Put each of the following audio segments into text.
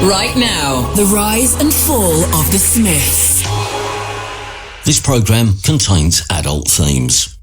Right now, the rise and fall of the Smiths. This programme contains adult themes.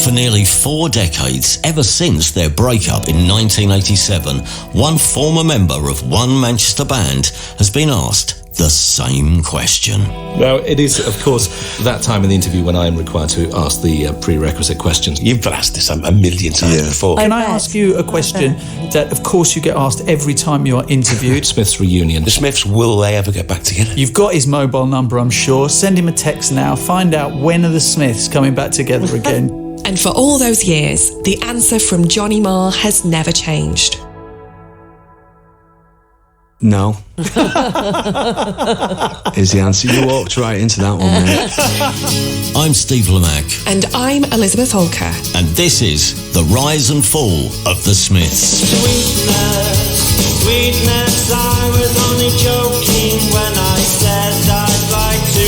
For nearly 4 decades, ever since their breakup in 1987, one former member of one Manchester band has been asked the same question. Now, it is, of course, that time in the interview when I am required to ask the prerequisite questions. You've been asked this a million times before. Can I ask you a question that, of course, you get asked every time you are interviewed? Smiths reunion. The Smiths, will they ever get back together? You've got his mobile number, I'm sure. Send him a text now. Find out when are the Smiths coming back together again. And for all those years, the answer from Johnny Marr has never changed. No. Is the answer. You walked right into that one, mate. I'm Steve Lamack. And I'm Elizabeth Holker. And this is The Rise and Fall of the Smiths. Sweetness, I was only joking when I said I'd like to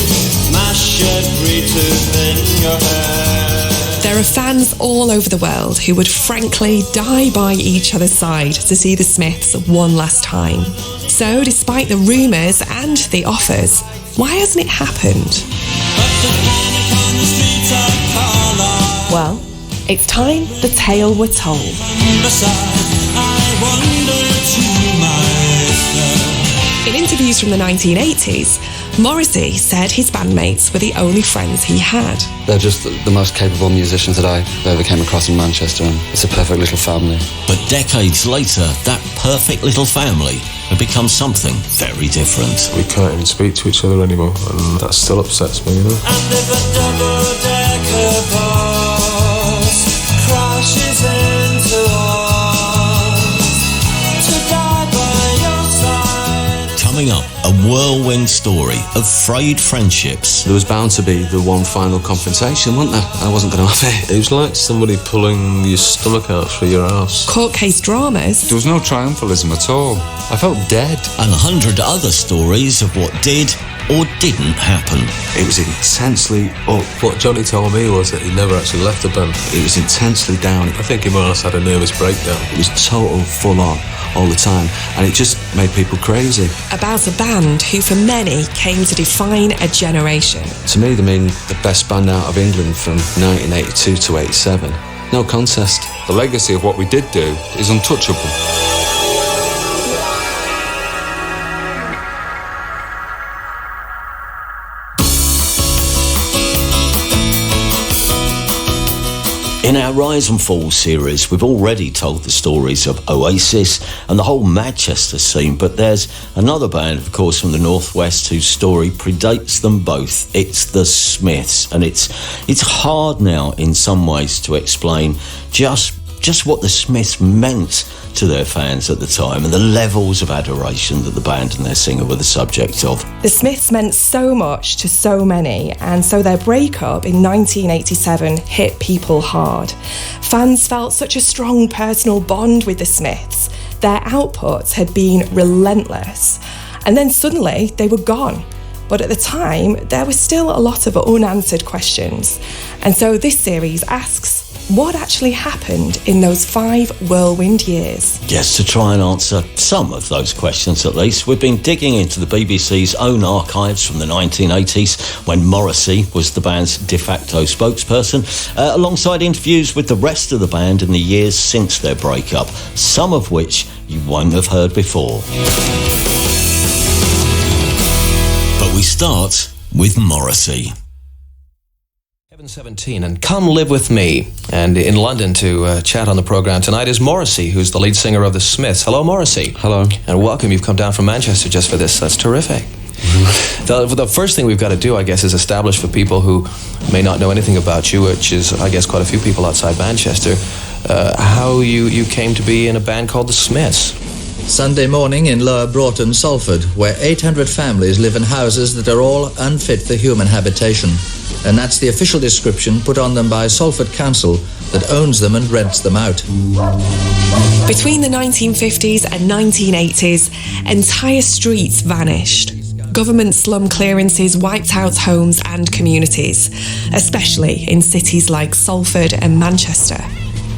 mash every tooth in your head. There are fans all over the world who would frankly die by each other's side to see the Smiths one last time. So, despite the rumours and the offers, why hasn't it happened? Well, it's time the tale were told. In interviews from the 1980s, Morrissey said his bandmates were the only friends he had. They're just the most capable musicians that I ever came across in Manchester, and it's a perfect little family. But decades later, that perfect little family had become something very different. We can't even speak to each other anymore, and that still upsets me, you know. And if a double-decker bus crashes into us, to die by your side. Coming up, a whirlwind story of frayed friendships. There was bound to be the one final confrontation, wasn't there? I wasn't going to have it. It was like somebody pulling your stomach out through your ass. Court case dramas. There was no triumphalism at all. I felt dead. And 100 other stories of what did or didn't happen. It was intensely up. What Johnny told me was that he never actually left the band. It was intensely down. I think he more or less had a nervous breakdown. It was total full on all the time, and it just made people crazy. About a band who for many came to define a generation. To me, they mean the best band out of England from 1982 to 87. No contest. The legacy of what we did do is untouchable. In our Rise and Fall series, we've already told the stories of Oasis and the whole Manchester scene, but there's another band, of course, from the Northwest whose story predates them both. It's the Smiths, and it's hard now in some ways to explain just what the Smiths meant to their fans at the time and the levels of adoration that the band and their singer were the subject of. The Smiths meant so much to so many, and so their breakup in 1987 hit people hard. Fans felt such a strong personal bond with the Smiths. Their output had been relentless. And then suddenly they were gone. But at the time, there was still a lot of unanswered questions. And so this series asks, what actually happened in those 5 whirlwind years? Yes, to try and answer some of those questions at least, we've been digging into the BBC's own archives from the 1980s when Morrissey was the band's de facto spokesperson, alongside interviews with the rest of the band in the years since their breakup, some of which you won't have heard before. But we start with Morrissey. 17 and Come Live With Me. And in London to chat on the programme tonight is Morrissey, who's the lead singer of the Smiths. Hello, Morrissey. Hello. And welcome. You've come down from Manchester just for this. That's terrific. The first thing we've got to do, I guess, is establish for people who may not know anything about you, which is, I guess, quite a few people outside Manchester, how you came to be in a band called the Smiths. Sunday morning in Lower Broughton, Salford, where 800 families live in houses that are all unfit for human habitation. And that's the official description put on them by Salford Council that owns them and rents them out. Between the 1950s and 1980s, entire streets vanished. Government slum clearances wiped out homes and communities, especially in cities like Salford and Manchester.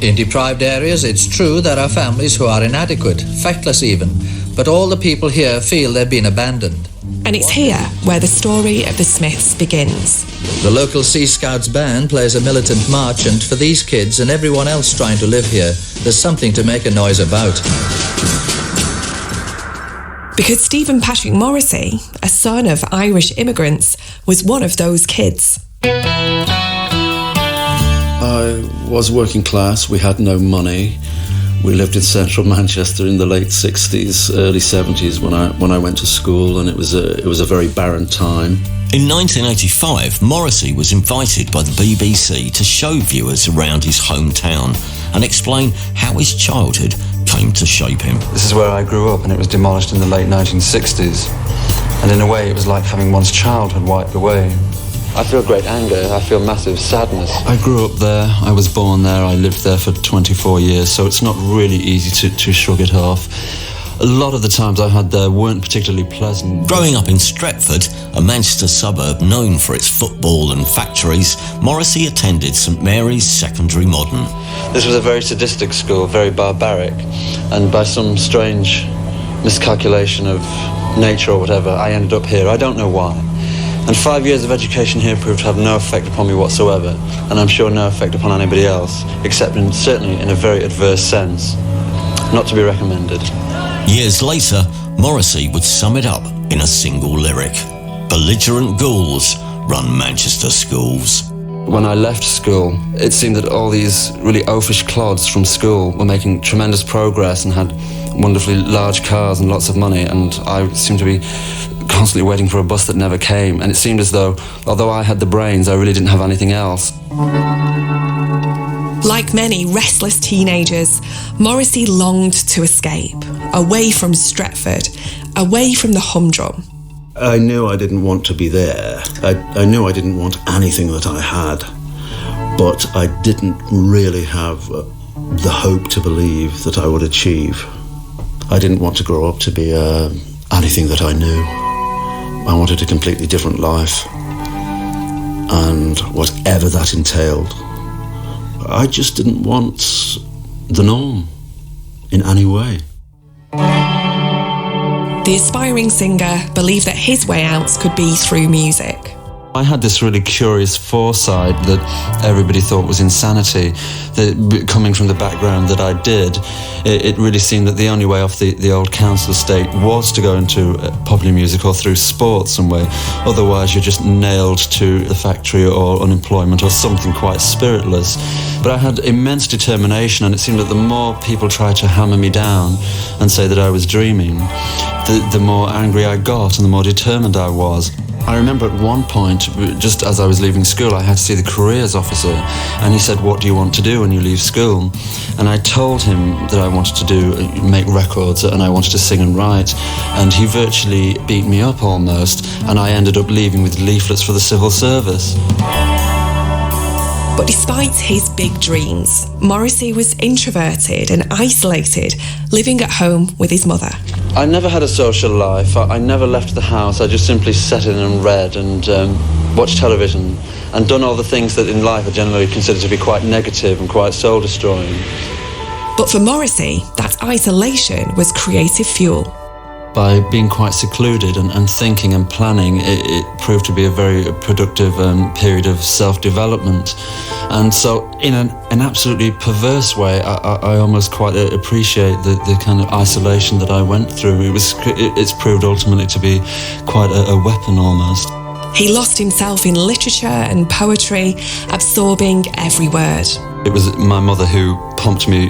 In deprived areas, it's true there are families who are inadequate, feckless even, but all the people here feel they've been abandoned. And it's here where the story of the Smiths begins. The local Sea Scouts band plays a militant march, and for these kids and everyone else trying to live here, there's something to make a noise about. Because Stephen Patrick Morrissey, a son of Irish immigrants, was one of those kids. I was working class, we had no money. We lived in central Manchester in the late 60s, early 70s when I went to school, and it was a very barren time. In 1985, Morrissey was invited by the BBC to show viewers around his hometown and explain how his childhood came to shape him. This is where I grew up, and it was demolished in the late 1960s. And in a way, it was like having one's childhood wiped away. I feel great anger, I feel massive sadness. I grew up there, I was born there, I lived there for 24 years, so it's not really easy to shrug it off. A lot of the times I had there weren't particularly pleasant. Growing up in Stretford, a Manchester suburb known for its football and factories, Morrissey attended St Mary's Secondary Modern. This was a very sadistic school, very barbaric, and by some strange miscalculation of nature or whatever, I ended up here. I don't know why. And 5 years of education here proved to have no effect upon me whatsoever, and I'm sure no effect upon anybody else, except certainly in a very adverse sense. Not to be recommended. Years later, Morrissey would sum it up in a single lyric. Belligerent ghouls run Manchester schools. When I left school, it seemed that all these really oafish clods from school were making tremendous progress and had wonderfully large cars and lots of money, and I seemed to be constantly waiting for a bus that never came, and it seemed as though, although I had the brains, I really didn't have anything else. Like many restless teenagers, Morrissey longed to escape, away from Stretford, away from the humdrum. I knew I didn't want to be there. I knew I didn't want anything that I had, but I didn't really have the hope to believe that I would achieve. I didn't want to grow up to be anything that I knew. I wanted a completely different life, and whatever that entailed, I just didn't want the norm in any way. The aspiring singer believed that his way out could be through music. I had this really curious foresight that everybody thought was insanity, that coming from the background that I did, it really seemed that the only way off the old council estate was to go into popular music or through sport some way. Otherwise you're just nailed to the factory or unemployment or something quite spiritless. But I had immense determination, and it seemed that the more people tried to hammer me down and say that I was dreaming, the more angry I got and the more determined I was. I remember at one point, just as I was leaving school, I had to see the careers officer, and he said, "What do you want to do when you leave school?" And I told him that I wanted to make records and I wanted to sing and write, and he virtually beat me up almost, and I ended up leaving with leaflets for the civil service. But despite his big dreams, Morrissey was introverted and isolated, living at home with his mother. I never had a social life. I never left the house. I just simply sat in and read and watched television and done all the things that in life are generally considered to be quite negative and quite soul-destroying. But for Morrissey, that isolation was creative fuel. By being quite secluded and thinking and planning, it proved to be a very productive period of self-development. And so in an absolutely perverse way, I almost quite appreciate the kind of isolation that I went through. It's proved ultimately to be quite a weapon almost. He lost himself in literature and poetry, absorbing every word. It was my mother who pumped me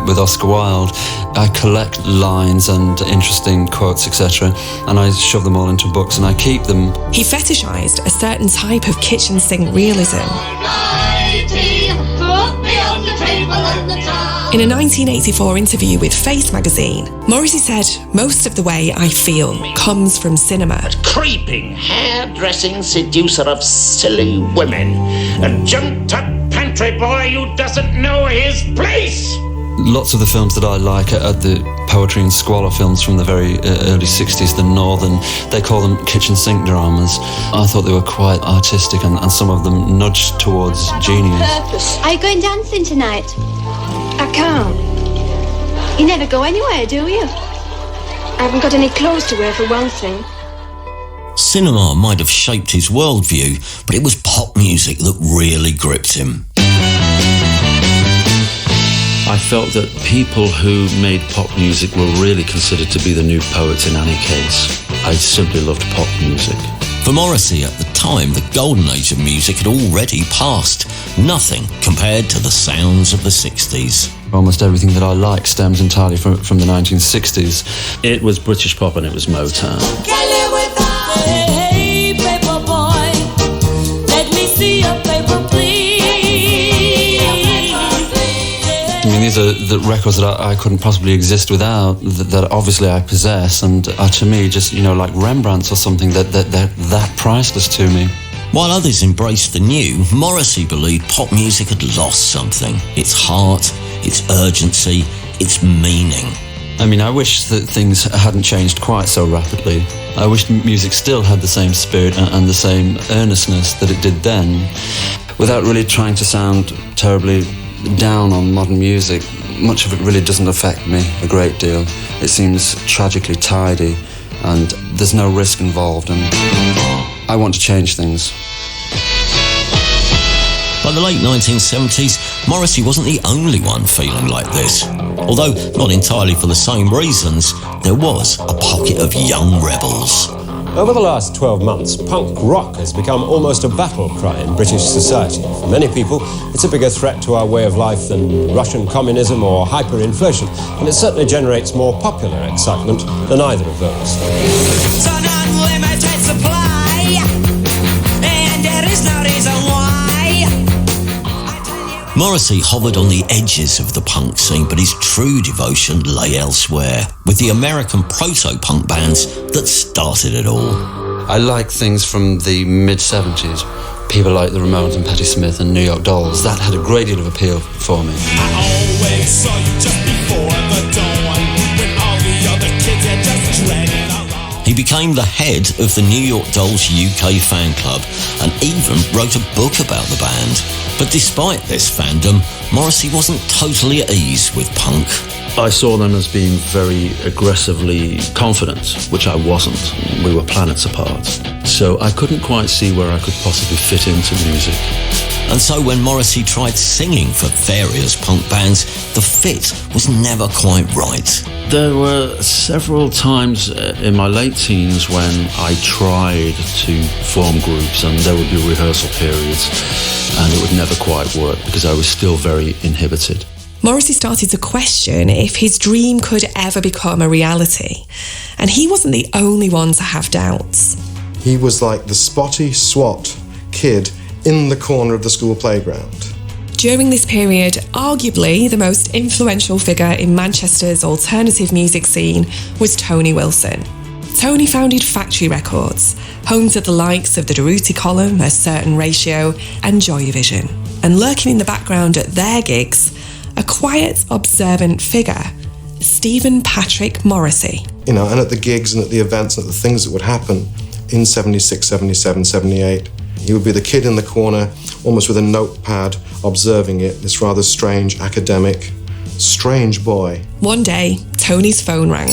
with Oscar Wilde. I collect lines and interesting quotes, etc., and I shove them all into books and I keep them. He fetishised a certain type of kitchen sink realism. In a 1984 interview with Face magazine, Morrissey said, "Most of the way I feel comes from cinema." Creeping, hairdressing seducer of silly women. A jumped-up pantry boy who doesn't know his place. Lots of the films that I like are the poetry and squalor films from the very early 60s, the Northern. They call them kitchen sink dramas. I thought they were quite artistic and some of them nudged towards genius. Are you going dancing tonight? I can't. You never go anywhere, do you? I haven't got any clothes to wear, for one thing. Cinema might have shaped his worldview, but it was pop music that really gripped him. I felt that people who made pop music were really considered to be the new poets in any case. I simply loved pop music. For Morrissey at the time, the golden age of music had already passed. Nothing compared to the sounds of the 60s. Almost everything that I like stems entirely from the 1960s. It was British pop and it was Motown. Hey, paper boy, let me see your paper, please. I mean, these are the records that I couldn't possibly exist without, that obviously I possess, and are to me just, like Rembrandts or something, that priceless to me. While others embraced the new, Morrissey believed pop music had lost something. Its heart, its urgency, its meaning. I mean, I wish that things hadn't changed quite so rapidly. I wish music still had the same spirit and the same earnestness that it did then. Without really trying to sound terribly down on modern music, much of it really doesn't affect me a great deal. It seems tragically tidy and there's no risk involved, and I want to change things. By the late 1970s, Morrissey wasn't the only one feeling like this. Although not entirely for the same reasons, there was a pocket of young rebels. Over the last 12 months, punk rock has become almost a battle cry in British society. For many people, it's a bigger threat to our way of life than Russian communism or hyperinflation, and it certainly generates more popular excitement than either of those. It's an unlimited supply, and there is no reason why. Morrissey hovered on the edges of the punk scene, but his true devotion lay elsewhere, with the American proto-punk bands that started it all. I like things from the mid-70s. People like the Ramones and Patti Smith and New York Dolls. That had a great deal of appeal for me. I always saw you just before the dawn, when all the other kids had just dreaded along. He became the head of the New York Dolls UK fan club and even wrote a book about the band. But despite this fandom, Morrissey wasn't totally at ease with punk. I saw them as being very aggressively confident, which I wasn't. We were planets apart. So I couldn't quite see where I could possibly fit into music. And so when Morrissey tried singing for various punk bands, the fit was never quite right. There were several times in my late teens when I tried to form groups, and there would be rehearsal periods, and it would never quite work because I was still very inhibited. Morrissey started to question if his dream could ever become a reality, and he wasn't the only one to have doubts. He was like the spotty SWAT kid in the corner of the school playground. During this period, arguably the most influential figure in Manchester's alternative music scene was Tony Wilson. Tony founded Factory Records, home to the likes of the Durruti Column, A Certain Ratio, and Joy Division. And lurking in the background at their gigs, a quiet, observant figure, Stephen Patrick Morrissey. And at the gigs and at the events and at the things that would happen in 76, 77, 78, he would be the kid in the corner, almost with a notepad, observing it, this rather strange, academic, strange boy. One day, Tony's phone rang.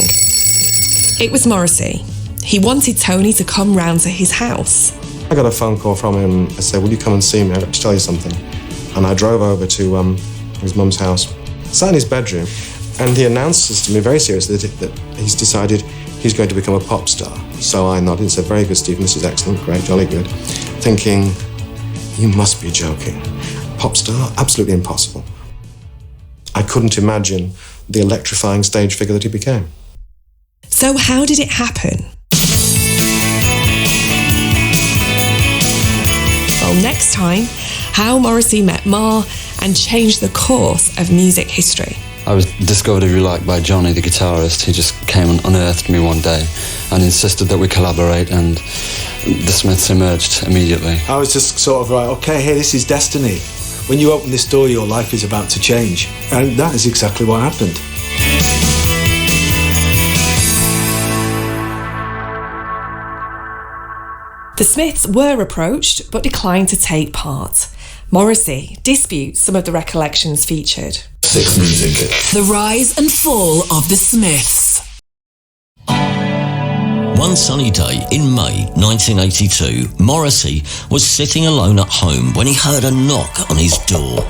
It was Morrissey. He wanted Tony to come round to his house. I got a phone call from him. I said, will you come and see me? I've got to tell you something. And I drove over to his mum's house, sat in his bedroom, and he announces to me very seriously that he's decided he's going to become a pop star. So I nodded and said, very good, Stephen, this is excellent, great, jolly good. Thinking, you must be joking. Pop star? Absolutely impossible. I couldn't imagine the electrifying stage figure that he became. So how did it happen? Well, next time, how Morrissey met Ma and changed the course of music history. I was discovered, if you like, by Johnny, the guitarist. He just came and unearthed me one day and insisted that we collaborate, and the Smiths emerged immediately. I was just sort of okay, hey, this is destiny. When you open this door, your life is about to change. And that is exactly what happened. The Smiths were approached but declined to take part. Morrissey disputes some of the recollections featured. Sixth music. The rise and fall of the Smiths. One sunny day in May 1982, Morrissey was sitting alone at home when he heard a knock on his door.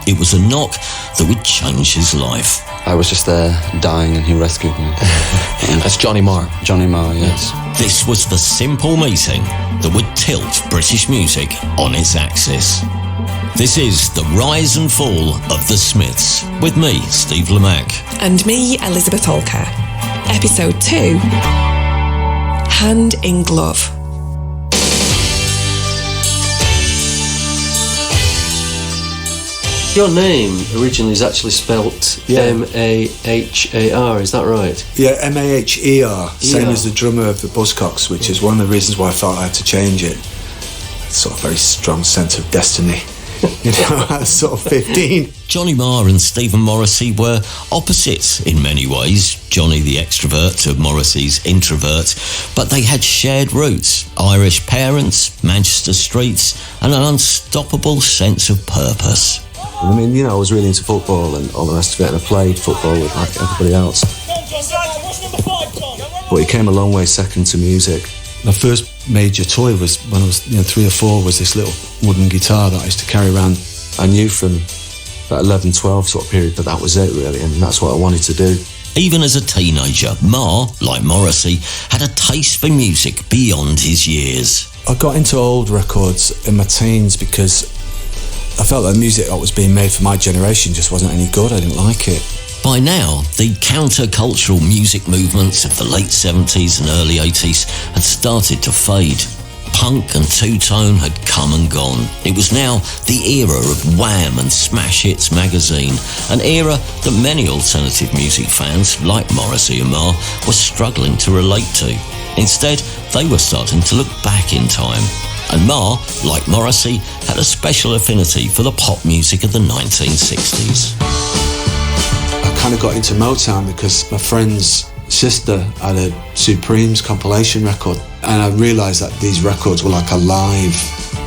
It was a knock that would change his life. I was just there dying and he rescued me. That's Johnny Marr. Johnny Marr, yes. This was the simple meeting that would tilt British music on its axis. This is the rise and fall of the Smiths, with me, Steve Lamack. And me, Elizabeth Olker. Episode 2, Hand in Glove. Your name originally is actually spelt M-A-H-A-R, is that right? Yeah, M-A-H-E-R, same as the drummer of the Buzzcocks, which is one of the reasons why I felt I had to change it. Sort of very strong sense of destiny, you know, at sort of 15. Johnny Marr and Stephen Morrissey were opposites in many ways. Johnny the extrovert to Morrissey's introvert, but they had shared roots, Irish parents, Manchester streets, and an unstoppable sense of purpose. I mean, you know, I was really into football and all the rest of it, and I played football with like everybody else. But it came a long way second to music. My first major toy was when I was 3 or 4, was this little wooden guitar that I used to carry around. I knew from about 11, 12 sort of period that was it really, and that's what I wanted to do. Even as a teenager, Marr, like Morrissey, had a taste for music beyond his years. I got into old records in my teens because I felt that music that was being made for my generation just wasn't any good. I didn't like it. By now, the counter-cultural music movements of the late 70s and early 80s had started to fade. Punk and two-tone had come and gone. It was now the era of Wham and Smash Hits magazine, an era that many alternative music fans, like Morrissey and Marr, were struggling to relate to. Instead, they were starting to look back in time. And Marr, like Morrissey, had a special affinity for the pop music of the 1960s. I kind of got into Motown because my friend's sister had a Supremes compilation record, and I realised that these records were like alive.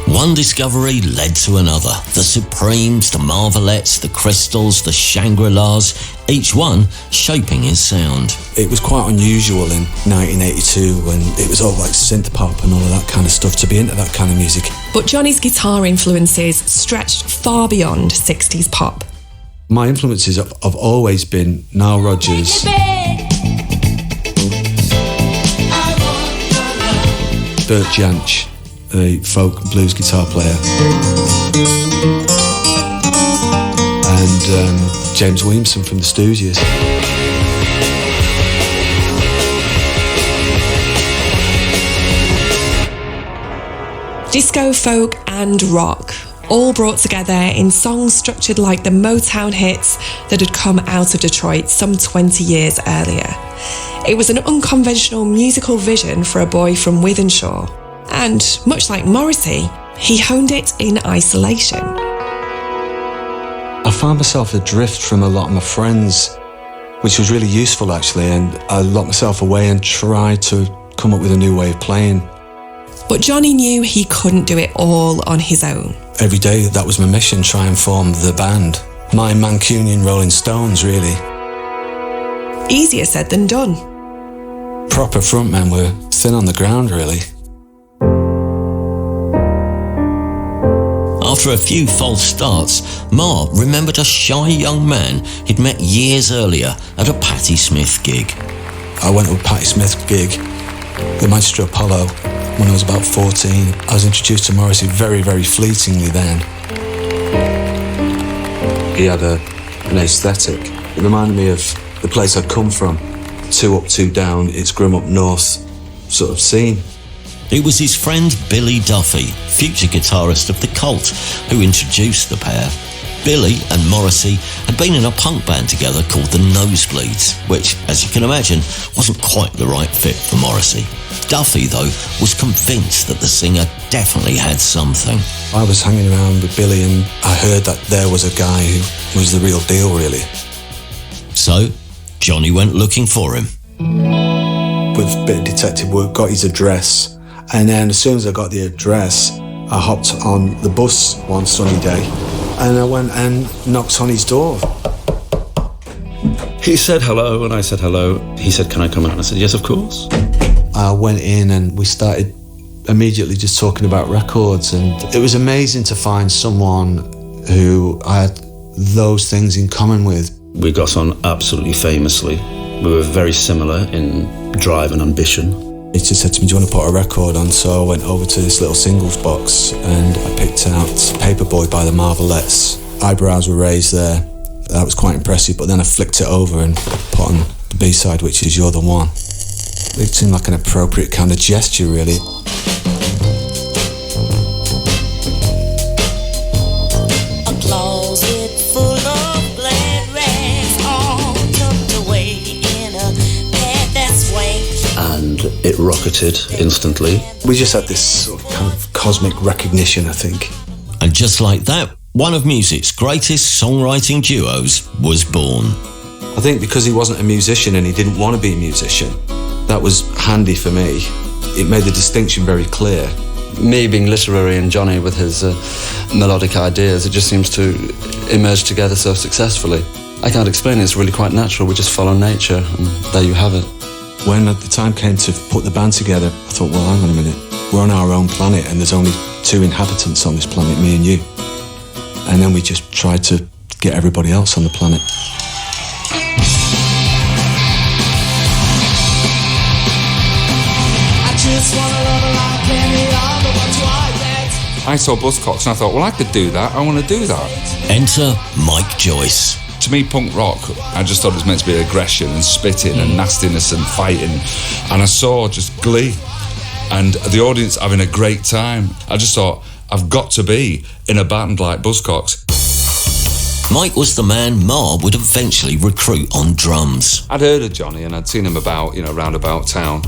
One discovery led to another. The Supremes, the Marvelettes, the Crystals, the Shangri-Las, each one shaping his sound. It was quite unusual in 1982 when it was all like synth pop and all of that kind of stuff to be into that kind of music. But Johnny's guitar influences stretched far beyond 60s pop. My influences have always been Nile Rodgers, Bert Jansch, the folk and blues guitar player, and James Williamson from the Stooges. Disco, folk and rock, all brought together in songs structured like the Motown hits that had come out of Detroit some 20 years earlier. It was an unconventional musical vision for a boy from Wythenshawe. And, much like Morrissey, he honed it in isolation. I found myself adrift from a lot of my friends, which was really useful actually, and I locked myself away and tried to come up with a new way of playing. But Johnny knew he couldn't do it all on his own. Every day that was my mission, try and form the band. My Mancunian Rolling Stones, really. Easier said than done. Proper frontmen were thin on the ground, really. After a few false starts, Marr remembered a shy young man he'd met years earlier at a Patti Smith gig. I went to a Patti Smith gig, the Maestro Apollo, when I was about 14. I was introduced to Morrissey very, very fleetingly then. He had an aesthetic. It reminded me of the place I'd come from. 2 up, 2 down, it's grim up north sort of scene. It was his friend Billy Duffy, future guitarist of The Cult, who introduced the pair. Billy and Morrissey had been in a punk band together called the Nosebleeds, which, as you can imagine, wasn't quite the right fit for Morrissey. Duffy, though, was convinced that the singer definitely had something. I was hanging around with Billy and I heard that there was a guy who was the real deal, really. So, Johnny went looking for him. With a bit of detective work, got his address, and then as soon as I got the address, I hopped on the bus one sunny day And I went and knocked on his door. He said hello, and I said hello. He said, can I come out? And I said, yes, of course. I went in and we started immediately just talking about records, and it was amazing to find someone who I had those things in common with. We got on absolutely famously. We were very similar in drive and ambition. He just said to me, do you want to put a record on? So I went over to this little singles box and I picked out Paperboy by the Marvelettes. Eyebrows were raised there. That was quite impressive, but then I flicked it over and put on the B-side, which is You're the One. It seemed like an appropriate kind of gesture, really. A closet full of glad rags, all tucked away in a bed that's sway. And it rocketed instantly. We just had this sort of kind of cosmic recognition, I think. And just like that, one of music's greatest songwriting duos was born. I think because he wasn't a musician and he didn't want to be a musician, that was handy for me. It made the distinction very clear. Me being literary and Johnny with his melodic ideas, it just seems to emerge together so successfully. I can't explain it, it's really quite natural. We just follow nature, and there you have it. When the time came to put the band together, I thought, well, hang on a minute. We're on our own planet and there's only 2 inhabitants on this planet, me and you. And then we just tried to get everybody else on the planet. I saw Buzzcocks and I thought, well, I could do that. I want to do that. Enter Mike Joyce. To me, punk rock, I just thought it was meant to be aggression and spitting and nastiness and fighting. And I saw just glee and the audience having a great time. I just thought, I've got to be in a band like Buzzcocks. Mike was the man Ma would eventually recruit on drums. I'd heard of Johnny and I'd seen him about, round about town.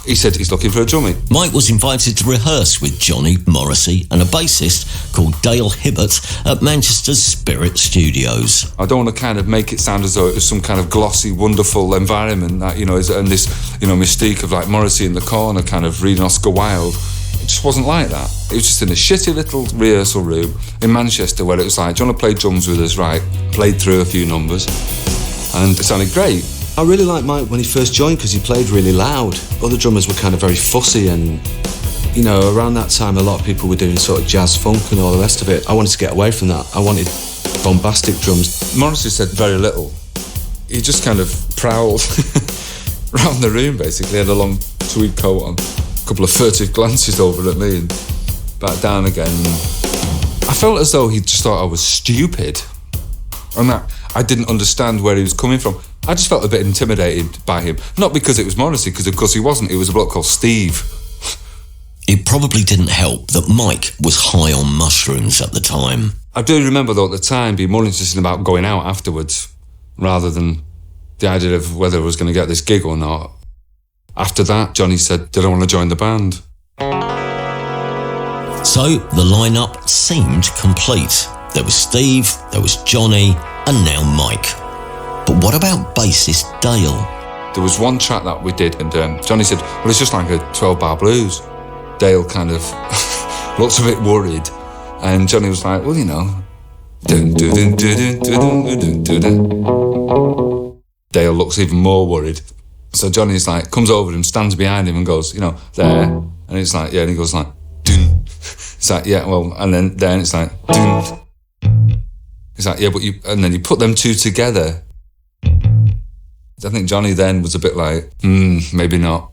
He said he's looking for a drummie. Mike was invited to rehearse with Johnny, Morrissey and a bassist called Dale Hibbert at Manchester's Spirit Studios. I don't want to kind of make it sound as though it was some kind of glossy, wonderful environment that, and this, mystique of like Morrissey in the corner kind of reading Oscar Wilde. It just wasn't like that. It was just in a shitty little rehearsal room in Manchester where it was like, do you want to play drums with us? Right. Played through a few numbers and it sounded great. I really liked Mike when he first joined because he played really loud. Other drummers were kind of very fussy and, around that time a lot of people were doing sort of jazz funk and all the rest of it. I wanted to get away from that. I wanted bombastic drums. Morrissey said very little. He just kind of prowled around the room basically, had a long tweed coat on, a couple of furtive glances over at me and back down again. I felt as though he just thought I was stupid and that I didn't understand where he was coming from. I just felt a bit intimidated by him. Not because it was Morrissey, because of course he wasn't. It was a bloke called Steve. It probably didn't help that Mike was high on mushrooms at the time. I do remember though at the time being more interested about going out afterwards rather than the idea of whether I was going to get this gig or not. After that, Johnny said, did I want to join the band? So the lineup seemed complete. There was Steve, there was Johnny, and now Mike. But what about bassist Dale? There was one track that we did and Johnny said, well, it's just like a 12-bar blues. Dale kind of looked a bit worried and Johnny was like, well, Dale looks even more worried. So Johnny's like, comes over and stands behind him and goes, there. And it's like, yeah, and he goes like, dun. It's like, yeah, well, and then there, and it's like, dun. It's like, yeah, but and then you put them two together. I think Johnny then was a bit like, maybe not.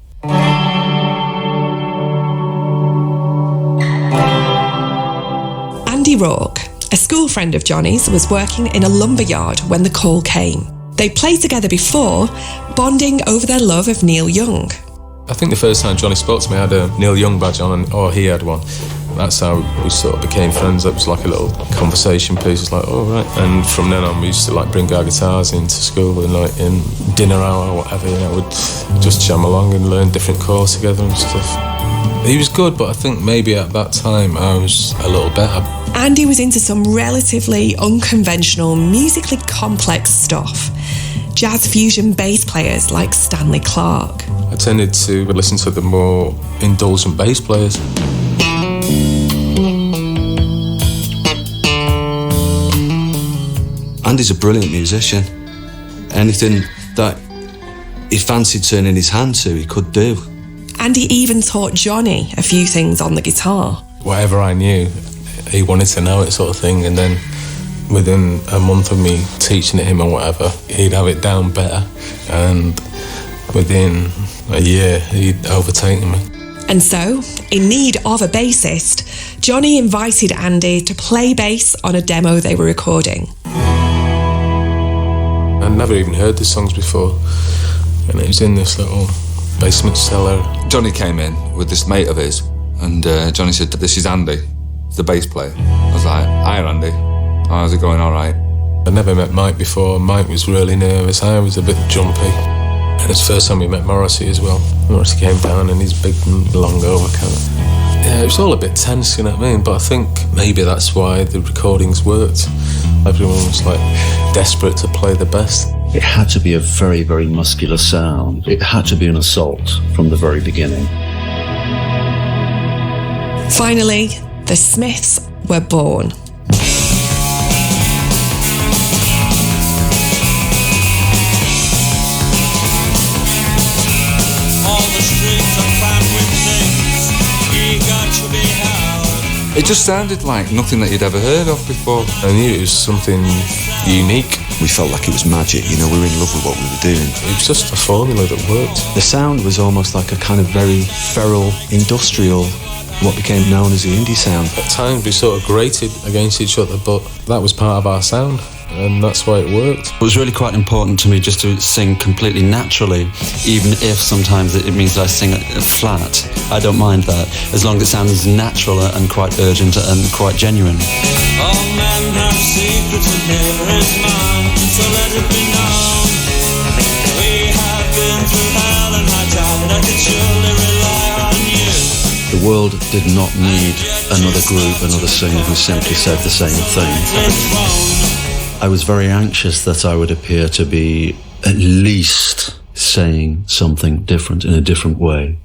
Andy Rourke, a school friend of Johnny's, was working in a lumberyard when the call came. They played together before, bonding over their love of Neil Young. I think the first time Johnny spoke to me, I had a Neil Young badge on, or he had one. That's how we sort of became friends. It was like a little conversation piece. It's like, oh, right. And from then on, we used to like bring our guitars into school and like in dinner hour or whatever, we'd just jam along and learn different chords together and stuff. He was good, but I think maybe at that time I was a little better. Andy was into some relatively unconventional, musically complex stuff. Jazz fusion bass players like Stanley Clarke. I tended to listen to the more indulgent bass players. Andy's a brilliant musician. Anything that he fancied turning his hand to, he could do. Andy even taught Johnny a few things on the guitar. Whatever I knew, he wanted to know it, sort of thing, and then within a month of me teaching it him or whatever, he'd have it down better, and within a year he'd overtaken me. And so, in need of a bassist, Johnny invited Andy to play bass on a demo they were recording. I'd never even heard the songs before, and it was in this little basement cellar. Johnny came in with this mate of his, and Johnny said, "This is Andy, the bass player." I was like, "Hi, Andy. How's it going? All right?" I'd never met Mike before. Mike was really nervous. I was a bit jumpy. And it's the first time we met Morrissey as well. Morrissey came down in his big long overcoat. Yeah, it was all a bit tense, you know what I mean? But I think maybe that's why the recordings worked. Everyone was like desperate to play the best. It had to be a very, very muscular sound. It had to be an assault from the very beginning. Finally, the Smiths were born. It just sounded like nothing that you'd ever heard of before. I knew it was something unique. We felt like it was magic, you know, we were in love with what we were doing. It was just a formula that worked. The sound was almost like a kind of very feral, industrial, what became known as the indie sound. At times we sort of grated against each other, but that was part of our sound, and that's why it worked. It was really quite important to me just to sing completely naturally, even if sometimes it means that I sing flat. I don't mind that, as long as it sounds natural and quite urgent and quite genuine. All men have secrets and here is mine, so let it be known. We have been through hell and high tide, I can surely rely on you. The world did not need another group, another singer who simply said the same thing. I was very anxious that I would appear to be at least saying something different in a different way.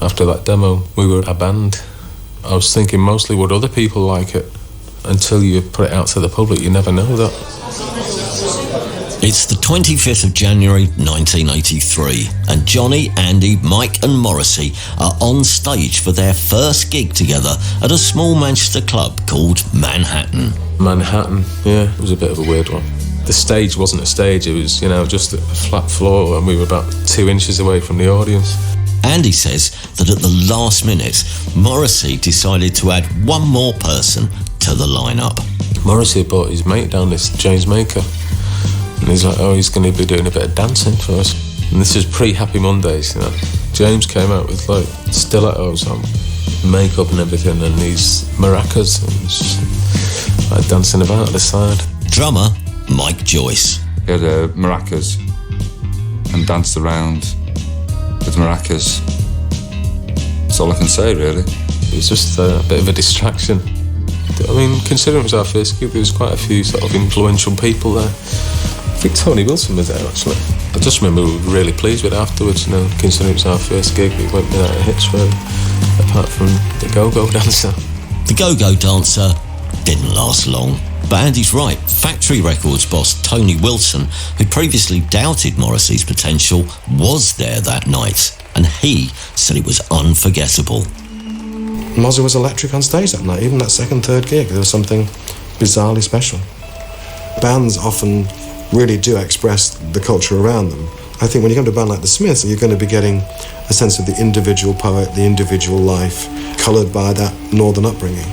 After that demo, we were a band. I was thinking mostly, would other people like it? Until you put it out to the public, you never know that. It's the 25th of January 1983, and Johnny, Andy, Mike and Morrissey are on stage for their first gig together at a small Manchester club called Manhattan. Manhattan, yeah, it was a bit of a weird one. The stage wasn't a stage, it was, you know, just a flat floor, and we were about 2 inches away from the audience. Andy says that at the last minute, Morrissey decided to add one more person to the lineup. Morrissey brought his mate down, this James Maker, and he's like, oh, he's going to be doing a bit of dancing for us. And this is pre-Happy Mondays, you know. James came out with like stilettos on, makeup and everything, and these maracas, and just, like dancing about at the side. Drummer Mike Joyce. He had maracas and danced around with maracas. That's all I can say, really. It was just a bit of a distraction. I mean, considering it was our first gig, there was quite a few sort of influential people there. I think Tony Wilson was there, actually. I just remember we were really pleased with it afterwards, you know, considering it was our first gig, we went without a hitch, really, apart from the go-go dancer. The go-go dancer didn't last long. But Andy's right, Factory Records boss Tony Wilson, who previously doubted Morrissey's potential, was there that night, and he said it was unforgettable. Mozzie was electric on stage that night, even that second, third gig. There was something bizarrely special. Bands often really do express the culture around them. I think when you come to a band like the Smiths, you're going to be getting a sense of the individual poet, the individual life, coloured by that northern upbringing.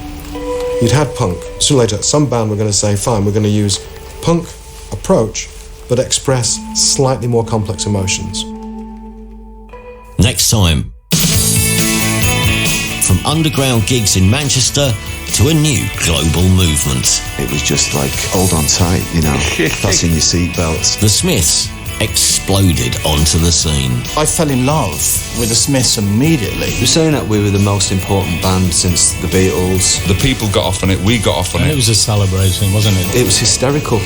You'd had punk. Sooner or later, some band were going to say, fine, we're going to use punk approach, but express slightly more complex emotions. Next time, from underground gigs in Manchester to a new global movement. It was just like, hold on tight, you know, fasten your seatbelts. The Smiths exploded onto the scene. I fell in love with the Smiths immediately. You're saying that we were the most important band since the Beatles. The people got off on it, we got off on it. It was a celebration, wasn't it? It was hysterical.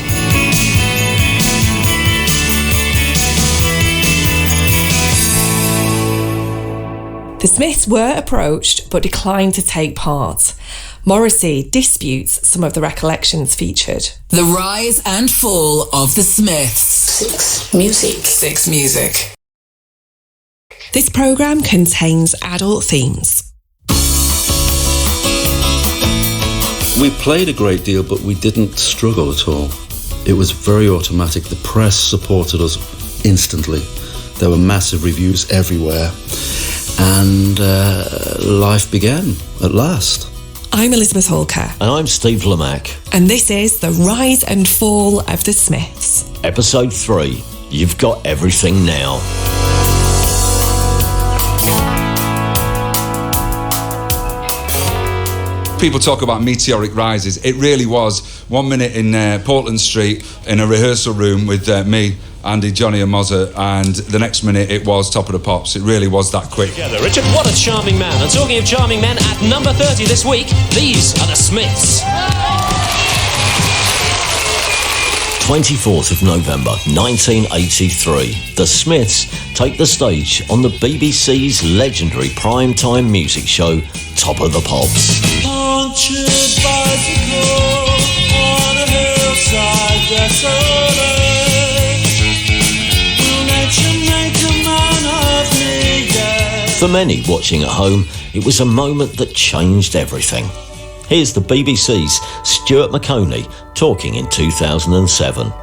The Smiths were approached but declined to take part. Morrissey disputes some of the recollections featured. The rise and fall of the Smiths. Six music. This programme contains adult themes. We played a great deal, but we didn't struggle at all. It was very automatic. The press supported us instantly. There were massive reviews everywhere. And life began at last. I'm Elizabeth Hawker. And I'm Steve Lamack. And this is The Rise and Fall of the Smiths. Episode 3. You've got everything now. People talk about meteoric rises. It really was 1 minute in Portland Street in a rehearsal room with me, Andy, Johnny and Mozza, and the next minute it was Top of the Pops. It really was that quick. Together, Richard, what a charming man. And talking of charming men, at number 30 this week, these are the Smiths. 24th of November 1983. The Smiths take the stage on the BBC's legendary primetime music show Top of the Pops. Punctured bicycle on a hillside desolate. Will nature make a man of me yet? For many watching at home, it was a moment that changed everything. Here's the BBC's Stuart McConey talking in 2007.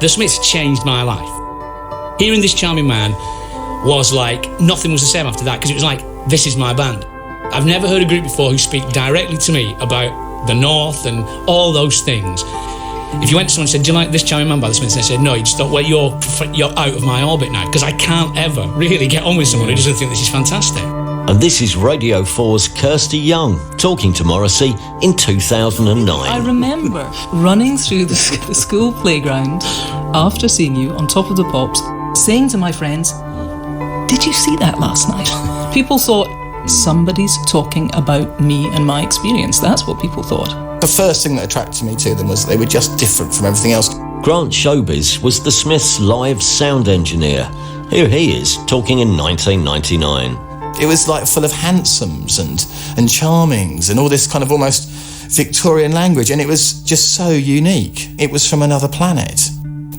The Smiths changed my life. Hearing this charming man was like, nothing was the same after that, because it was like, this is my band. I've never heard a group before who speak directly to me about the North and all those things. If you went to someone and said, do you like this charming man by the Smiths? And they said, no, you just thought, well, you're out of my orbit now, because I can't ever really get on with someone who doesn't think this is fantastic. And this is Radio 4's Kirsty Young talking to Morrissey in 2009. I remember running through the school playground after seeing you on Top of the Pops, saying to my friends, did you see that last night? People thought, somebody's talking about me and my experience. That's what people thought. The first thing that attracted me to them was they were just different from everything else. Grant Showbiz was the Smiths' live sound engineer. Here he is talking in 1999. It was like full of handsomes and charmings and all this kind of almost Victorian language, and it was just so unique. It was from another planet.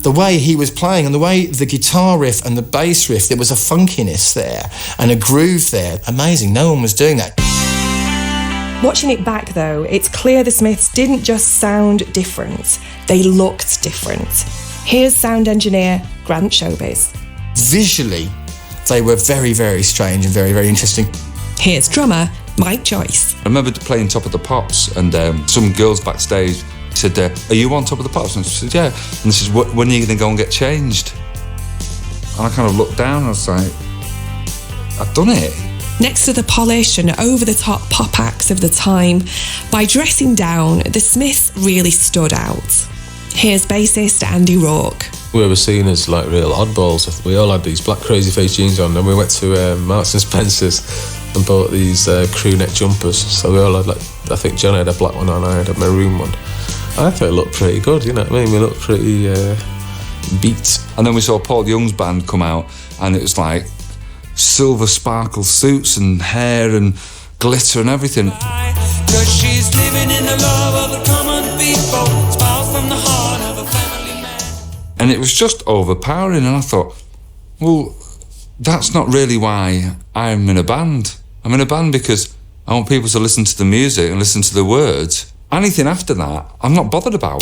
The way he was playing and the way the guitar riff and the bass riff, there was a funkiness there and a groove there. Amazing, no one was doing that. Watching it back though, it's clear the Smiths didn't just sound different, they looked different. Here's sound engineer Grant Showbiz. Visually, they were very, very strange and very, very interesting. Here's drummer Mike Joyce. I remember playing Top of the Pops, and some girls backstage said, are you on Top of the Pops? And I said, yeah. And they said, when are you going to go and get changed? And I kind of looked down and I was like, I've done it. Next to the polished and over-the-top pop acts of the time, by dressing down, the Smiths really stood out. Here's bassist Andy Rourke. We were seen as like real oddballs. We all had these black crazy face jeans on, and we went to Marks and Spencer's and bought these crew neck jumpers. So we all had, like, I think John had a black one and I had a maroon one. I thought it looked pretty good, you know what I mean? We looked pretty beat. And then we saw Paul Young's band come out, and it was like silver sparkle suits and hair and glitter and everything. 'Cause she's living in the love of the common people, spouse from the heart of a family man. And it was just overpowering, and I thought, well, that's not really why I'm in a band. I'm in a band because I want people to listen to the music and listen to the words. Anything after that, I'm not bothered about.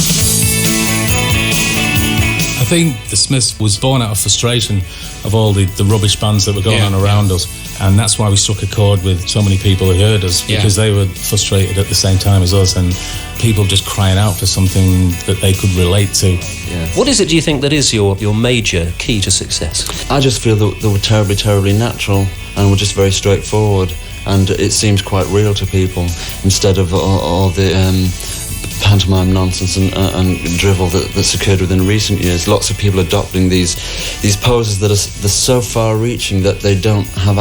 I think the Smiths was born out of frustration of all the rubbish bands that were going on around us, and that's why we struck a chord with so many people who heard us, because they were frustrated at the same time as us, and people just crying out for something that they could relate to. What is it, do you think, that is your major key to success? I just feel that they were terribly, terribly natural and were just very straightforward, and it seems quite real to people instead of all the pantomime nonsense and drivel that's occurred within recent years. Lots of people adopting these poses that are so far-reaching that they don't have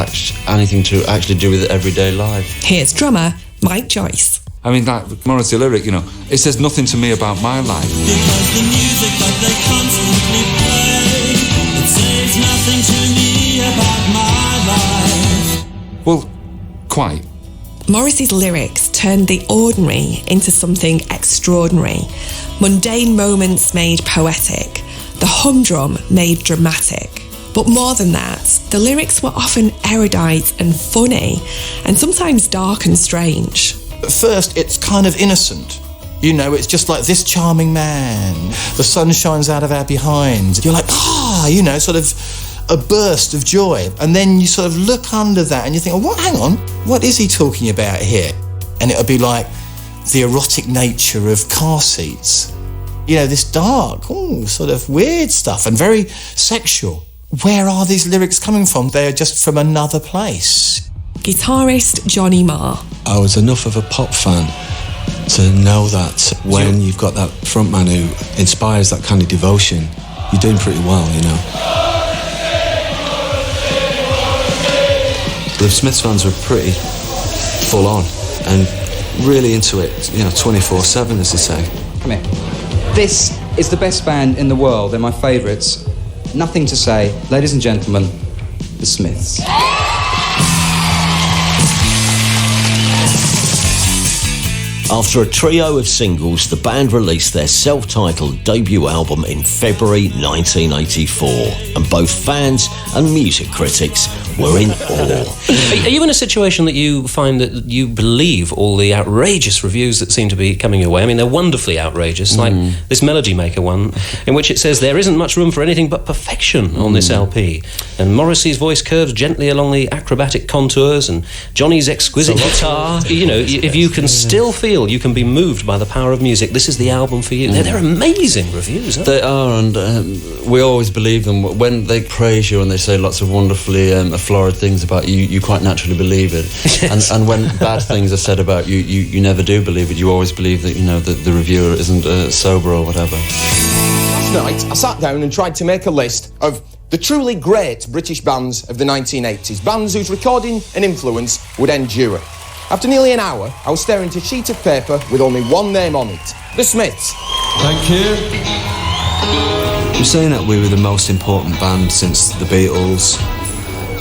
anything to actually do with everyday life. Here's drummer Mike Joyce. I mean, that Morrissey lyric, you know, it says nothing to me about my life. Because the music that they constantly play, it says nothing to me about my life. Well, quite. Morrissey's lyrics turned the ordinary into something extraordinary. Mundane moments made poetic. The humdrum made dramatic. But more than that, the lyrics were often erudite and funny, and sometimes dark and strange. At first, it's kind of innocent. You know, it's just like this charming man. The sun shines out of our behind. You're like, you know, sort of a burst of joy. And then you sort of look under that and you think, oh, hang on, what is he talking about here? And it'll be like the erotic nature of car seats. You know, this dark, sort of weird stuff and very sexual. Where are these lyrics coming from? They are just from another place. Guitarist Johnny Marr. I was enough of a pop fan to know that when you've got that frontman who inspires that kind of devotion, you're doing pretty well, you know. The Smiths fans were pretty full on and really into it, you know, 24/7, as they say. Come here. This is the best band in the world. They're my favourites. Nothing to say. Ladies and gentlemen, the Smiths. After a trio of singles, the band released their self-titled debut album in February 1984, and both fans and music critics were in awe. Are you in a situation that you find that you believe all the outrageous reviews that seem to be coming your way? I mean, they're wonderfully outrageous, like this Melody Maker one, in which it says there isn't much room for anything but perfection on this LP. And Morrissey's voice curves gently along the acrobatic contours, and Johnny's exquisite guitar. You know, if you can still feel you can be moved by the power of music, this is the album for you. They're amazing reviews, aren't they? They are, and we always believe them. When they praise you and they say lots of wonderfully florid things about you, you quite naturally believe it. Yes. And when bad things are said about you, you never do believe it. You always believe that, you know, that the reviewer isn't sober or whatever. Last night, I sat down and tried to make a list of the truly great British bands of the 1980s, bands whose recording and influence would endure. After nearly an hour, I was staring at a sheet of paper with only one name on it: The Smiths. Thank you. You're saying that we were the most important band since the Beatles.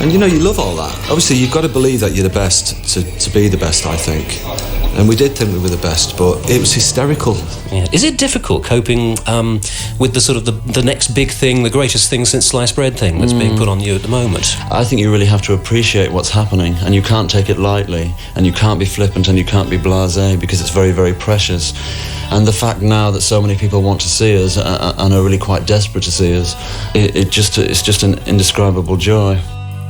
And you know, you love all that. Obviously, you've got to believe that you're the best to be the best, I think. And we did think we were the best, but it was hysterical. Yeah. Is it difficult coping with the sort of the next big thing, the greatest thing since sliced bread thing that's being put on you at the moment? I think you really have to appreciate what's happening, and you can't take it lightly, and you can't be flippant, and you can't be blasé, because it's very, very precious. And the fact now that so many people want to see us and are really quite desperate to see us, it's just an indescribable joy.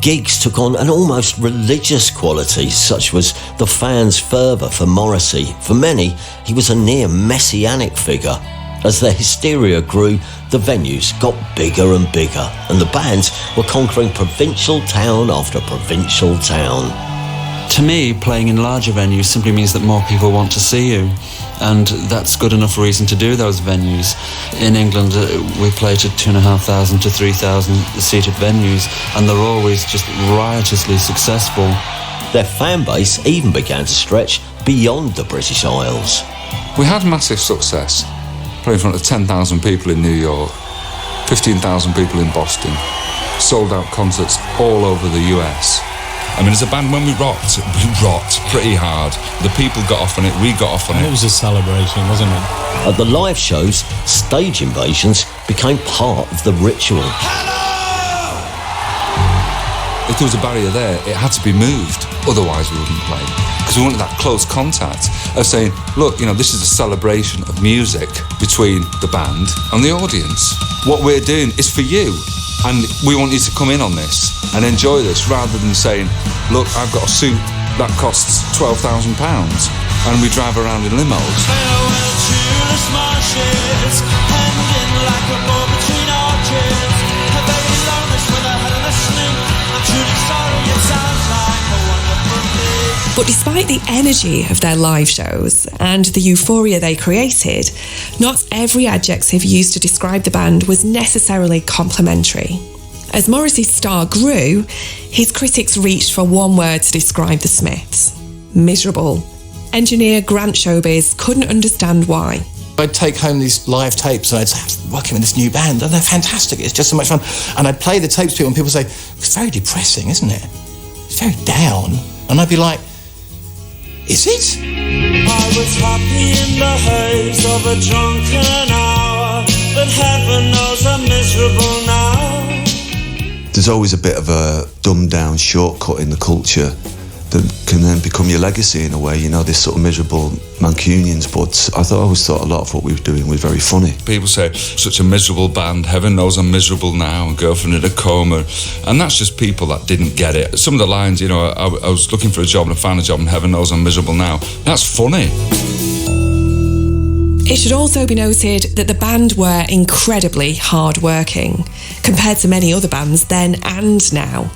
Gigs took on an almost religious quality, such was the fans' fervour for Morrissey. For many, he was a near messianic figure. As their hysteria grew, the venues got bigger and bigger, and the bands were conquering provincial town after provincial town. To me, playing in larger venues simply means that more people want to see you, and that's good enough reason to do those venues. In England, we play to 2,500 to 3,000 seated venues, and they're always just riotously successful. Their fan base even began to stretch beyond the British Isles. We had massive success, playing in front of 10,000 people in New York, 15,000 people in Boston, sold out concerts all over the US. I mean, as a band, when we rocked pretty hard. The people got off on it, we got off on it. It was a celebration, wasn't it? At the live shows, stage invasions became part of the ritual. If there was a barrier there, it had to be moved, otherwise we wouldn't play. Because we wanted that close contact of saying, look, you know, this is a celebration of music between the band and the audience. What we're doing is for you. And we want you to come in on this and enjoy this, rather than saying, look, I've got a suit that costs £12,000 and we drive around in limos. But despite the energy of their live shows and the euphoria they created, not every adjective used to describe the band was necessarily complimentary. As Morrissey's star grew, his critics reached for one word to describe the Smiths: miserable. Engineer Grant Showbiz couldn't understand why. I'd take home these live tapes and I'd say, I'm working with this new band, and they're fantastic, it's just so much fun. And I'd play the tapes to people and people say, it's very depressing, isn't it? It's very down. And I'd be like, Is it? I was happy in the haze of a drunken hour, but heaven knows I'm miserable now. There's always a bit of a dumbed-down shortcut in the culture that can then become your legacy in a way, you know, this sort of miserable Mancunians. But I always thought a lot of what we were doing was very funny. People say, such a miserable band, heaven knows I'm miserable now, and girlfriend in a coma. And that's just people that didn't get it. Some of the lines, you know, I was looking for a job and I found a job and heaven knows I'm miserable now. That's funny. It should also be noted that the band were incredibly hard-working, compared to many other bands then and now.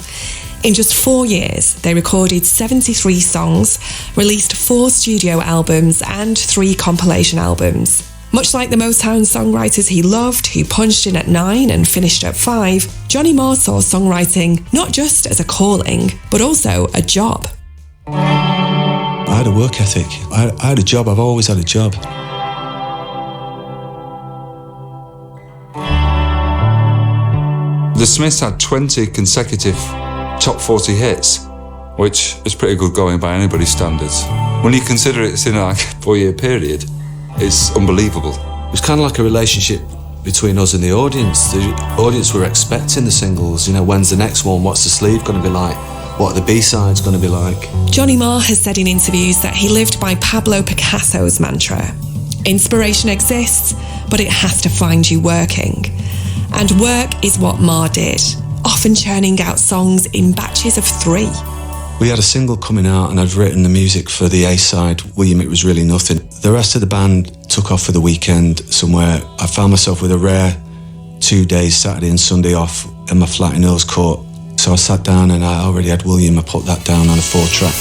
In just 4 years, they recorded 73 songs, released 4 studio albums and 3 compilation albums. Much like the Motown songwriters he loved, who punched in at 9 and finished at 5, Johnny Marr saw songwriting not just as a calling, but also a job. I had a work ethic. I had a job. I've always had a job. The Smiths had 20 consecutive top 40 hits, which is pretty good going by anybody's standards. When you consider it's in like a 4-year period, it's unbelievable. It was kind of like a relationship between us and the audience. The audience were expecting the singles, you know, when's the next one, what's the sleeve going to be like, what are the B-sides going to be like. Johnny Marr has said in interviews that he lived by Pablo Picasso's mantra. Inspiration exists, but it has to find you working. And work is what Marr did, often churning out songs in batches of 3. We had a single coming out and I'd written the music for the A-side, William, It Was Really Nothing. The rest of the band took off for the weekend somewhere. I found myself with a rare 2 days, Saturday and Sunday off in my flat in Earls Court. So I sat down and I already had William. I put that down on a 4-track.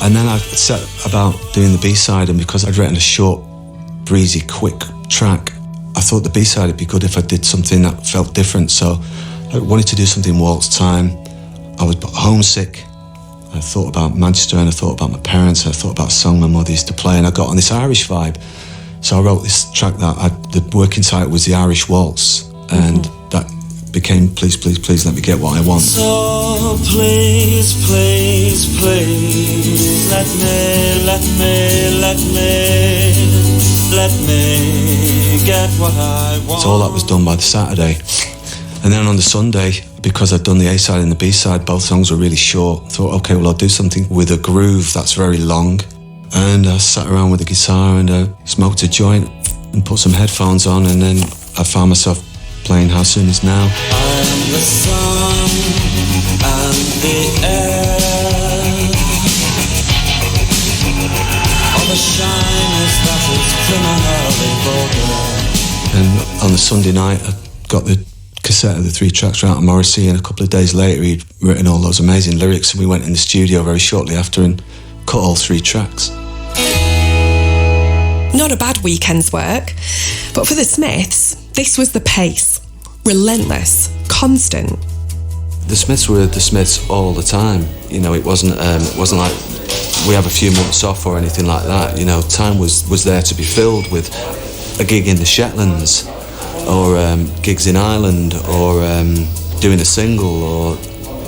And then I set about doing the B-side, and because I'd written a short, breezy, quick track, I thought the B-side would be good if I did something that felt different. So I wanted to do something waltz time. I was homesick. I thought about Manchester and I thought about my parents. And I thought about a song my mother used to play, and I got on this Irish vibe. So I wrote this track the working title was The Irish Waltz, and that became Please, Please, Please Let Me Get What I Want. So please, please, please, let me get what I want. So all that was done by the Saturday. And then on the Sunday, because I'd done the A-side and the B-side, both songs were really short. I thought, okay, well, I'll do something with a groove that's very long. And I sat around with the guitar and I smoked a joint and put some headphones on, and then I found myself playing How Soon Is Now. I'm the sun and the air, all the shyness that is criminally vulgar. And on the Sunday night, I got the cassette of the 3 tracks from out of Morrissey, and a couple of days later he'd written all those amazing lyrics, and we went in the studio very shortly after and cut all 3 tracks. Not a bad weekend's work, but for the Smiths, this was the pace. Relentless, constant. The Smiths were the Smiths all the time. You know, it wasn't like we have a few months off or anything like that. You know, time was there to be filled with a gig in the Shetlands, or gigs in Ireland, or doing a single, or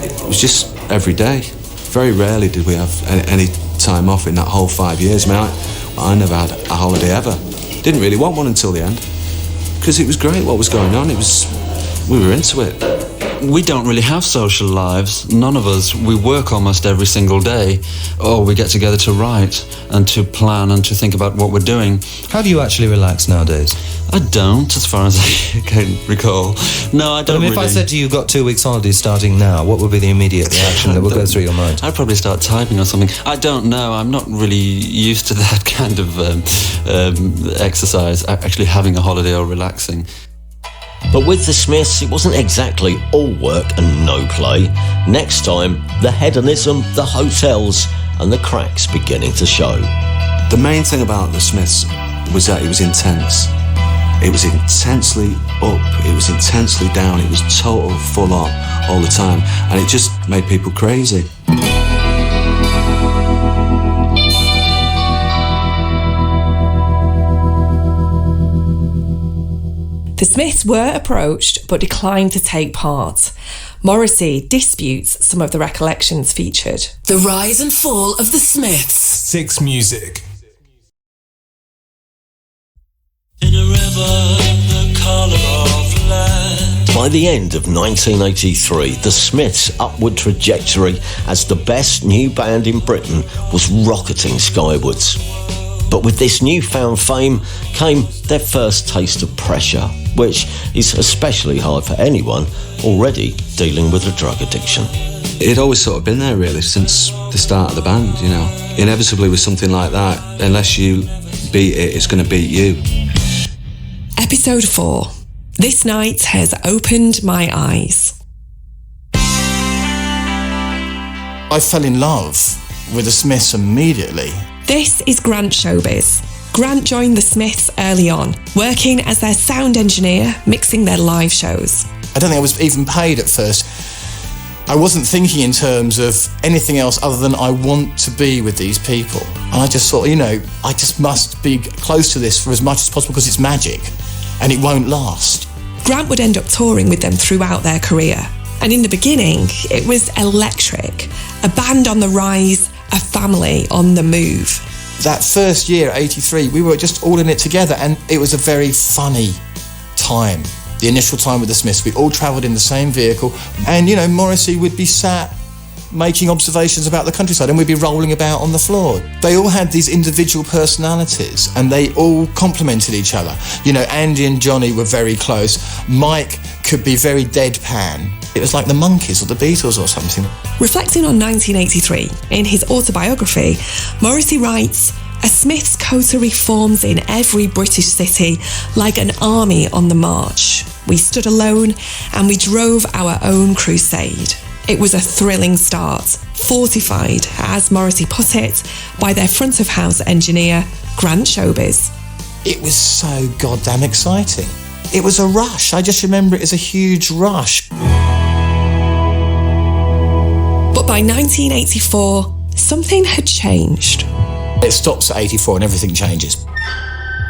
it was just every day. Very rarely did we have any time off in that whole 5 years. I never had a holiday ever. Didn't really want one until the end, because it was great what was going on. We were into it. We don't really have social lives. None of us. We work almost every single day, or we get together to write and to plan and to think about what we're doing. How do you actually relax nowadays? I don't, as far as I can recall. No, I don't. If I said to you, you've got 2 weeks holiday starting now, what would be the immediate reaction that would go through your mind? I'd probably start typing or something. I don't know. I'm not really used to that kind of exercise, actually having a holiday or relaxing. But with the Smiths, it wasn't exactly all work and no play. Next time, the hedonism, the hotels, and the cracks beginning to show. The main thing about the Smiths was that it was intense. It was intensely up, it was intensely down, it was total full on all the time, and it just made people crazy. The Smiths were approached but declined to take part. Morrissey disputes some of the recollections featured. The rise and fall of the Smiths. 6 Music. In a river, the colour of land. By the end of 1983, the Smiths' upward trajectory as the best new band in Britain was rocketing skywards. But with this newfound fame came their first taste of pressure, which is especially hard for anyone already dealing with a drug addiction. It'd always sort of been there, really, since the start of the band, you know. Inevitably with something like that, unless you beat it, it's going to beat you. Episode 4. This night has opened my eyes. I fell in love with the Smiths immediately. This is Grant Showbiz. Grant joined the Smiths early on, working as their sound engineer, mixing their live shows. I don't think I was even paid at first. I wasn't thinking in terms of anything else other than I want to be with these people. And I just thought, you know, I just must be close to this for as much as possible because it's magic and it won't last. Grant would end up touring with them throughout their career. And in the beginning, it was electric. A band on the rise, a family on the move. That first year, 83, we were just all in it together and it was a very funny time. The initial time with the Smiths, we all travelled in the same vehicle and, you know, Morrissey would be sat making observations about the countryside and we'd be rolling about on the floor. They all had these individual personalities and they all complemented each other. You know, Andy and Johnny were very close. Mike could be very deadpan. It was like the Monkees or the Beatles or something. Reflecting on 1983, in his autobiography, Morrissey writes, "A Smiths coterie forms in every British city like an army on the march. We stood alone and we drove our own crusade. It was a thrilling start, fortified, as Morrissey put it, by their front-of-house engineer, Grant Showbiz." It was so goddamn exciting. It was a rush. I just remember it as a huge rush. But by 1984, something had changed. It stops at 84 and everything changes.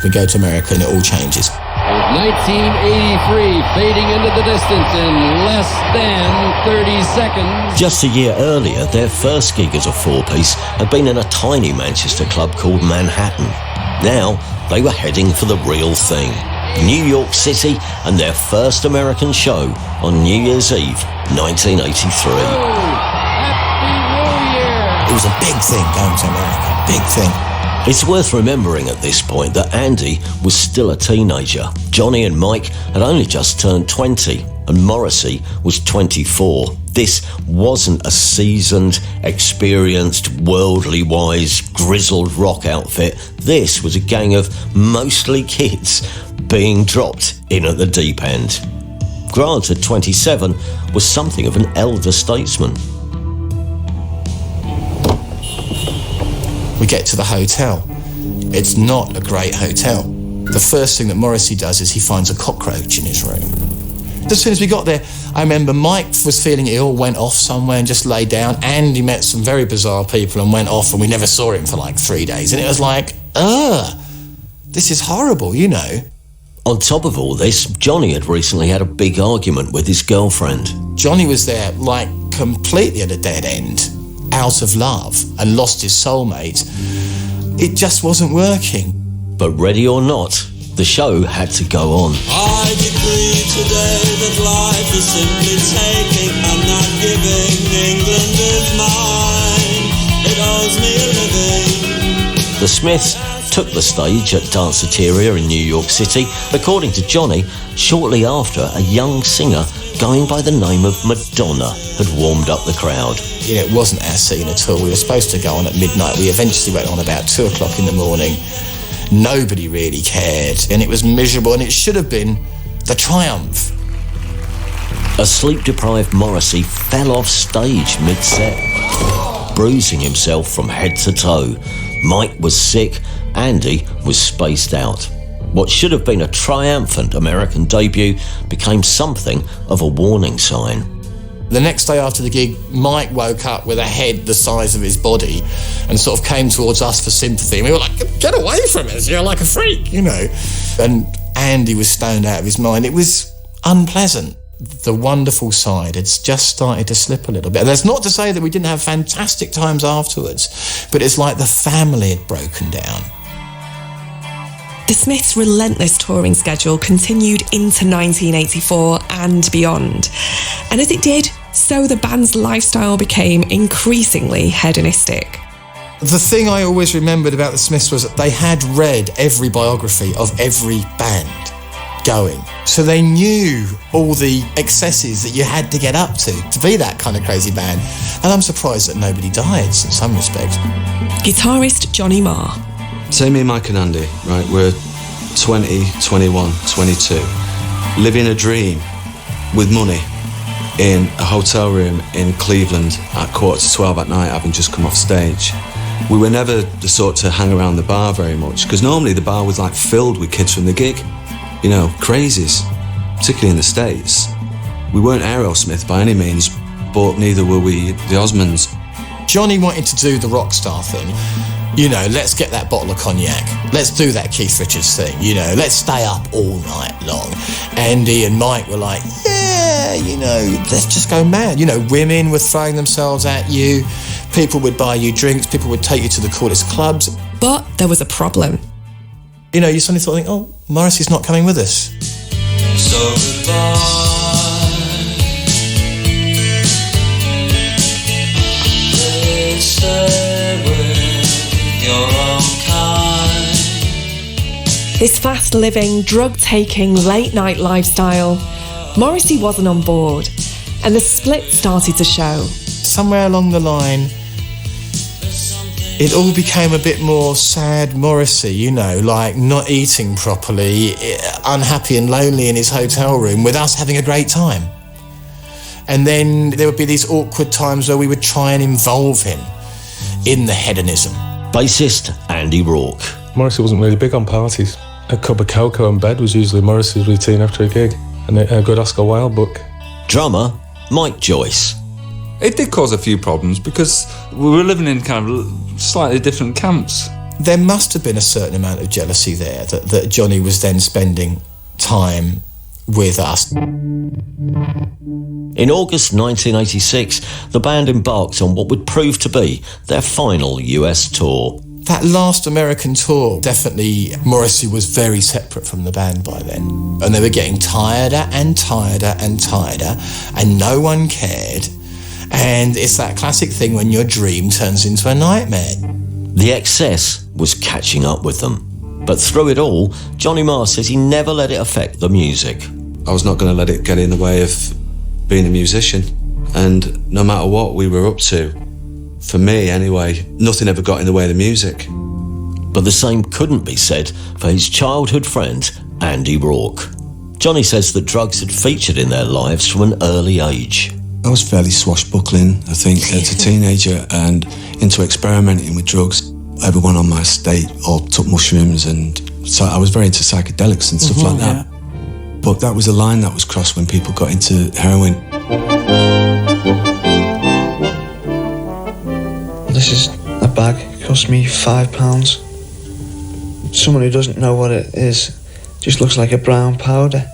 We go to America and it all changes. 1983 fading into the distance in less than 30 seconds. Just a year earlier, their first gig as a four-piece had been in a tiny Manchester club called Manhattan. Now, they were heading for the real thing. New York City and their first American show on New Year's Eve, 1983. It was a big thing going to America, big thing. It's worth remembering at this point that Andy was still a teenager. Johnny and Mike had only just turned 20 and Morrissey was 24. This wasn't a seasoned, experienced, worldly wise, grizzled rock outfit. This was a gang of mostly kids being dropped in at the deep end. Grant at 27 was something of an elder statesman. We get to the hotel. It's not a great hotel. The first thing that Morrissey does is he finds a cockroach in his room. As soon as we got there, I remember Mike was feeling ill, went off somewhere and just lay down. Andy met some very bizarre people and went off and we never saw him for like 3 days. And it was like, this is horrible, you know. On top of all this, Johnny had recently had a big argument with his girlfriend. Johnny was there like completely at a dead end, out of love, and lost his soulmate. It just wasn't working. But ready or not, the show had to go on. I decree today that life is simply taking and not giving. England is mine, it owes me a living. The Smiths took the stage at Danceteria in New York City. According to Johnny, shortly after, a young singer going by the name of Madonna had warmed up the crowd. You know, it wasn't our scene at all. We were supposed to go on at midnight. We eventually went on about 2 o'clock in the morning. Nobody really cared, and it was miserable, and it should have been the triumph. A sleep-deprived Morrissey fell off stage mid-set, bruising himself from head to toe. Mike was sick, Andy was spaced out. What should have been a triumphant American debut became something of a warning sign. The next day after the gig, Mike woke up with a head the size of his body and sort of came towards us for sympathy. And we were like, get away from us, you're like a freak, you know. And Andy was stoned out of his mind. It was unpleasant. The wonderful side had just started to slip a little bit. That's not to say that we didn't have fantastic times afterwards, but it's like the family had broken down. The Smiths' relentless touring schedule continued into 1984 and beyond. And as it did, so the band's lifestyle became increasingly hedonistic. The thing I always remembered about the Smiths was that they had read every biography of every band going. So they knew all the excesses that you had to get up to be that kind of crazy band. And I'm surprised that nobody died in some respects. Guitarist Johnny Marr. Say me, Mike and Andy, right? We're 20, 21, 22. Living a dream with money in a hotel room in Cleveland at 11:45 at night, having just come off stage. We were never the sort to hang around the bar very much, because normally the bar was like filled with kids from the gig. You know, crazies, particularly in the States. We weren't Aerosmith by any means, but neither were we the Osmonds. Johnny wanted to do the rock star thing. You know, let's get that bottle of cognac. Let's do that Keith Richards thing. You know, let's stay up all night long. Andy and Mike were like, yeah, you know, let's just go mad. You know, women were throwing themselves at you. People would buy you drinks. People would take you to the coolest clubs. But there was a problem. You know, you suddenly thought, oh, Morrissey's not coming with us. So goodbye. They say with your own kind. This fast-living, drug-taking, late-night lifestyle, Morrissey wasn't on board, and the split started to show. Somewhere along the line, it all became a bit more sad Morrissey, you know, like not eating properly, unhappy and lonely in his hotel room with us having a great time. And then there would be these awkward times where we would try and involve him in the hedonism. Bassist Andy Rourke. Morrissey wasn't really big on parties. A cup of cocoa in bed was usually Morrissey's routine after a gig, and a good Oscar Wilde book. Drummer Mike Joyce. It did cause a few problems because we were living in kind of slightly different camps. There must have been a certain amount of jealousy there that Johnny was then spending time with us. In August 1986, the band embarked on what would prove to be their final US tour. That last American tour, definitely Morrissey was very separate from the band by then. And they were getting tireder and tireder and tireder, and no one cared. And it's that classic thing when your dream turns into a nightmare. The excess was catching up with them. But through it all, Johnny Marr says he never let it affect the music. I was not going to let it get in the way of being a musician. And no matter what we were up to, for me anyway, nothing ever got in the way of the music. But the same couldn't be said for his childhood friend, Andy Rourke. Johnny says that drugs had featured in their lives from an early age. I was fairly swashbuckling, I think, as a teenager and into experimenting with drugs. Everyone on my estate all took mushrooms, and so I was very into psychedelics and stuff like that. Yeah. But that was a line that was crossed when people got into heroin. This is a bag. It cost me £5. Someone who doesn't know what it is, just looks like a brown powder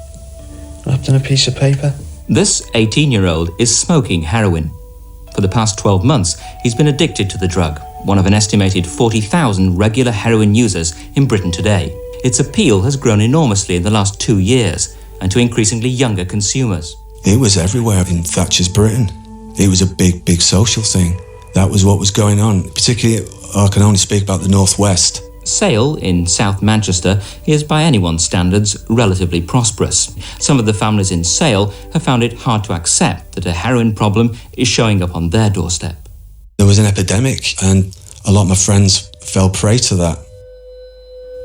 wrapped in a piece of paper. This 18-year-old is smoking heroin. For the past 12 months, he's been addicted to the drug, one of an estimated 40,000 regular heroin users in Britain today. Its appeal has grown enormously in the last 2 years, and to increasingly younger consumers. It was everywhere in Thatcher's Britain. It was a big, big social thing. That was what was going on. Particularly, I can only speak about the Northwest. Sale, in South Manchester, is by anyone's standards relatively prosperous. Some of the families in Sale have found it hard to accept that a heroin problem is showing up on their doorstep. There was an epidemic, and a lot of my friends fell prey to that.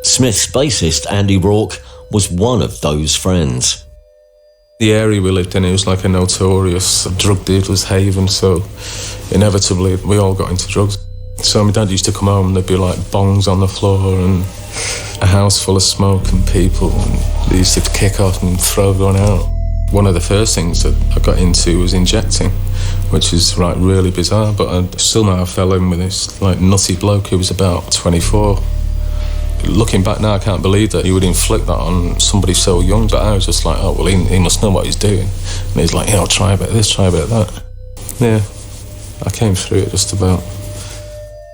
Smith's bassist, Andy Rourke, was one of those friends. The area we lived in, it was like a notorious drug dealer's haven, so inevitably we all got into drugs. So my dad used to come home and there'd be like bongs on the floor and a house full of smoke and people, and they used to kick off and throw everyone out. One of the first things that I got into was injecting, which is like really bizarre, but I somehow fell in with this like nutty bloke who was about 24. looking back now, I can't believe that he would inflict that on somebody so young. But I was just like, oh, well, he must know what he's doing. And he's like, try a bit of this, try a bit of that. Yeah, I came through it just about.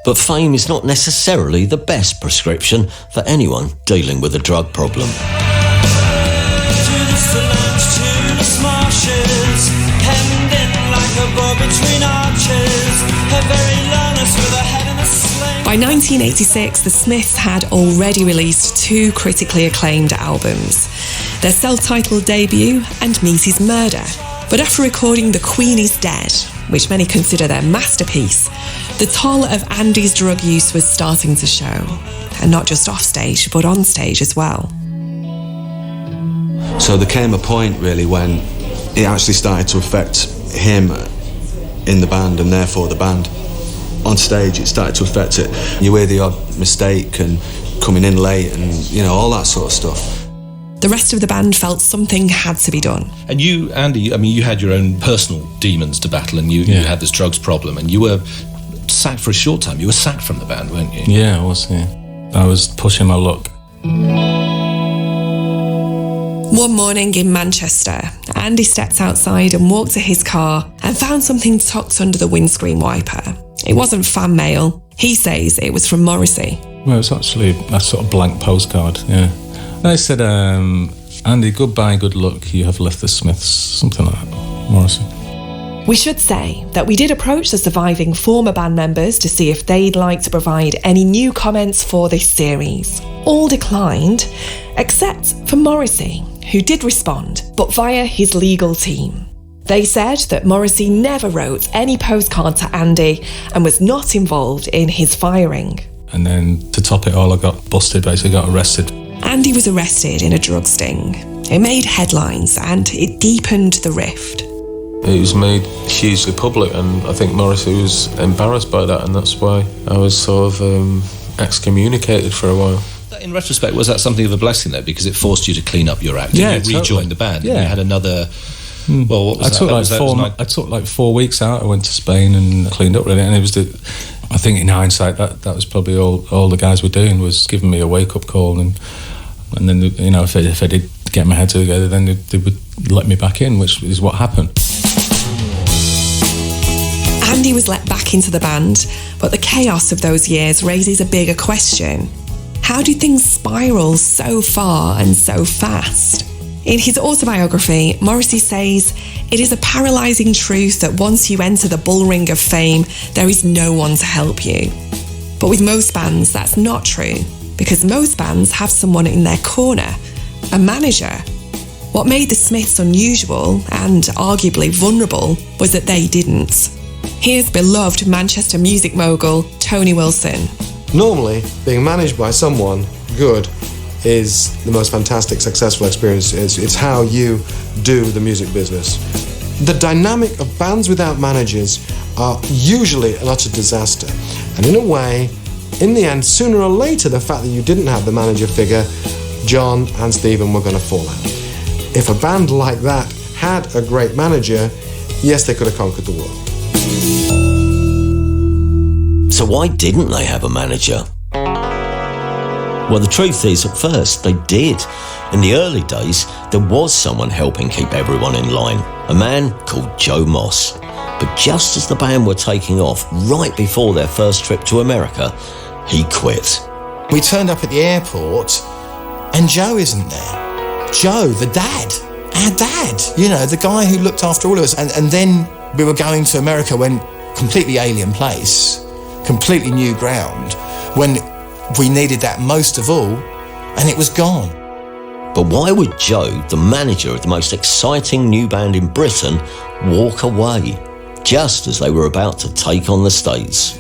But fame is not necessarily the best prescription for anyone dealing with a drug problem. By 1986, the Smiths had already released 2 critically acclaimed albums, their self-titled debut and Mrs. Murder. But after recording The Queen is Dead, which many consider their masterpiece, the toll of Andy's drug use was starting to show, and not just off stage, but on stage as well. So there came a point really when it actually started to affect him in the band, and therefore the band. On stage it started to affect it. You hear the odd mistake and coming in late and, all that sort of stuff. The rest of the band felt something had to be done. And you, Andy, I mean, you had your own personal demons to battle, and you had this drugs problem, and you were sacked for a short time. You were sacked from the band, weren't you? Yeah, I was, I was pushing my luck. One morning in Manchester, Andy stepped outside and walked to his car and found something tucked under the windscreen wiper. It wasn't fan mail. He says it was from Morrissey. Well, it was actually a sort of blank postcard, yeah. They said, Andy, goodbye, good luck, you have left the Smiths, something like that, Morrissey. We should say that we did approach the surviving former band members to see if they'd like to provide any new comments for this series. All declined, except for Morrissey, who did respond, but via his legal team. They said that Morrissey never wrote any postcard to Andy and was not involved in his firing. And then to top it all, I got busted, basically got arrested. Andy was arrested in a drug sting. It made headlines and it deepened the rift. It was made hugely public, and I think Morrissey was embarrassed by that, and that's why I was sort of excommunicated for a while. In retrospect, was that something of a blessing, though, because it forced you to clean up your act? Yeah, and you rejoined the band, and you had another... Well, what was that? I took like 4 weeks out. I went to Spain and cleaned up, really, and it was I think in hindsight that was probably all the guys were doing, was giving me a wake-up call, and then if I did get my head together, then they would let me back in, which is what happened. Andy was let back into the band, but the chaos of those years raises a bigger question. How do things spiral so far and so fast? In his autobiography, Morrissey says, "It is a paralysing truth that once you enter the bullring of fame, there is no one to help you." But with most bands, that's not true, because most bands have someone in their corner, a manager. What made the Smiths unusual and arguably vulnerable was that they didn't. Here's beloved Manchester music mogul Tony Wilson. Normally, being managed by someone good is the most fantastic, successful experience. It's how you do the music business. The dynamic of bands without managers are usually an utter disaster. And in a way, in the end, sooner or later, the fact that you didn't have the manager figure, John and Stephen were going to fall out. If a band like that had a great manager, yes, they could have conquered the world. So why didn't they have a manager? Well, the truth is, at first, they did. In the early days, there was someone helping keep everyone in line, a man called Joe Moss. But just as the band were taking off, right before their first trip to America, he quit. We turned up at the airport, and Joe isn't there. Joe, the dad, our dad, the guy who looked after all of us. And then we were going to America, when completely alien place, completely new ground, when we needed that most of all, and it was gone. But why would Joe, the manager of the most exciting new band in Britain, walk away just as they were about to take on the States?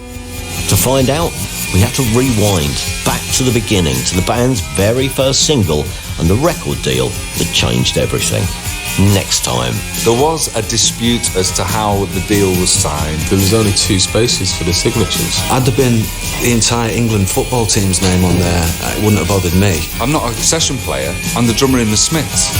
To find out, we have to rewind back to the beginning, to the band's very first single and the record deal that changed everything. Next time. There was a dispute as to how the deal was signed. There was only 2 spaces for the signatures. Had there been the entire England football team's name on there, it wouldn't have bothered me. I'm not a session player, I'm the drummer in the Smiths.